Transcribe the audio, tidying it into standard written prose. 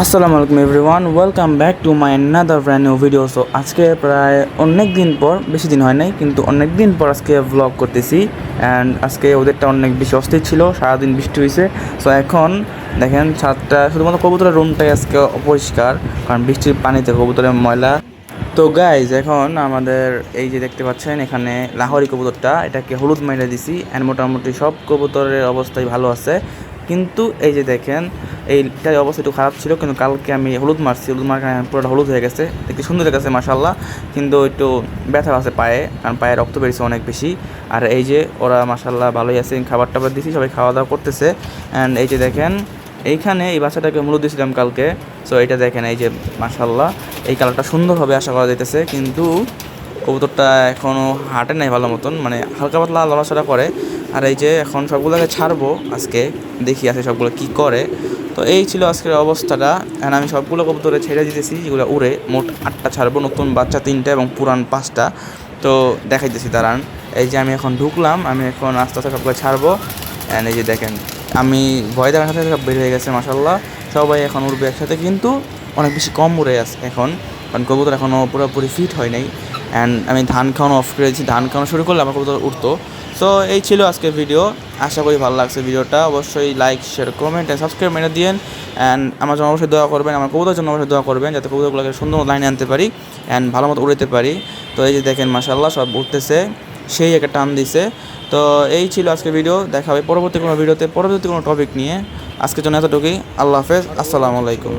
আসসালামু আলাইকুম everyone, welcome back to my another brand new video. So আজকে প্রায় অনেক দিন পর, বেশি দিন হয় নাই কিন্তু অনেক দিন পর আজকে ব্লগ করতেছি। অ্যান্ড আজকে ওদেরটা অনেক বেশি অস্থির ছিল, সারাদিন বৃষ্টি হয়েছে। সো এখন দেখেন ছাদটা, শুধুমাত্র কবুতরের রুমটাই আজকে অপরিষ্কার, কারণ বৃষ্টির পানিতে কবুতরের ময়লা। তো গাইজ এখন আমাদের এই যে দেখতে পাচ্ছেন এখানে লাহোরি কবুতরটা, এটাকে হলুদ মাইরা দিছি। অ্যান্ড মোটামুটি সব কবুতরের অবস্থাই ভালো আছে, কিন্তু এই যে দেখেন এইটার অবস্থা একটু খারাপ ছিল, কিন্তু কালকে আমি হলুদ মারছি, হলুদ মার কারণে পুরোটা হলুদ হয়ে গেছে, দেখতে সুন্দর হয়ে গেছে মাশাল্লাহ। কিন্তু একটু ব্যথা আছে পায়ে, কারণ পায়ে রক্ত বেরিয়েছে অনেক বেশি। আর এই যে ওরা মাশাল্লাহ ভালোই আছে, খাবার টাবার দিছি, সবাই খাওয়া দাওয়া করতেছে। অ্যান্ড এই যে দেখেন এইখানে এই বাচ্চাটাকে মূল্য দিয়েছিলাম কালকে। সো এটা দেখেন এই যে মাশাল্লাহ এই কালারটা সুন্দর হবে আশা করা যাইতেছে, কিন্তু কবুতরটা এখনও হাঁটে নাই ভালো মতন, মানে হালকা পাতলা লড়াচড়া করে। আর এই যে এখন সবগুলোকে ছাড়বো আজকে, দেখি আছে সবগুলো কি করে। তো এই ছিল আজকের অবস্থাটা। অ্যান্ড আমি সবগুলো কবুতরে ছেড়ে দিতেছি, যেগুলো উড়ে মোট 8টা ছাড়বো, নতুন বাচ্চা 3টা এবং পুরান 5টা। তো দেখাইতেছি দাঁড়ান। এই যে আমি এখন ঢুকলাম, আমি এখন আস্তে আস্তে সবগুলো ছাড়বো। অ্যান্ড এই যে দেখেন আমি ভয় দেখার সাথে সব বের হয়ে গেছে মাশাল্লাহ, সবাই এখন উড়বে একসাথে, কিন্তু অনেক বেশি কম উড়ে আছে এখন, কারণ কবুতর এখনও পুরোপুরি ফিট হয় নাই। অ্যান্ড আমি ধান খাওয়ানো অফ করে দিয়েছি, ধান খাওয়ানো শুরু করলে আমার কবুতর উঠতো। সো এই ছিল আজকের ভিডিও, আশা করি ভালো লাগছে ভিডিওটা। অবশ্যই like, share, comment and subscribe মেরে দিন। অ্যান্ড আমার জন্য অবশ্যই দোয়া করবেন, আমার কবুতরের জন্য অবশ্যই দোয়া করবেন, যাতে কবুতরগুলোকে সুন্দর লাইনে আনতে পারি অ্যান্ড ভালো মতো উড়াতে পারি। তো এই যে দেখেন মাশাল্লাহ সব উঠতেছে, সেই একটা টান দিছে। তো এই ছিল আজকের ভিডিও, দেখা হবে পরবর্তী কোনো ভিডিওতে, পরবর্তী কোনো টপিক নিয়ে। আজকের জন্য এতটুকুই, আল্লাহ হাফেজ, আসসালামু আলাইকুম।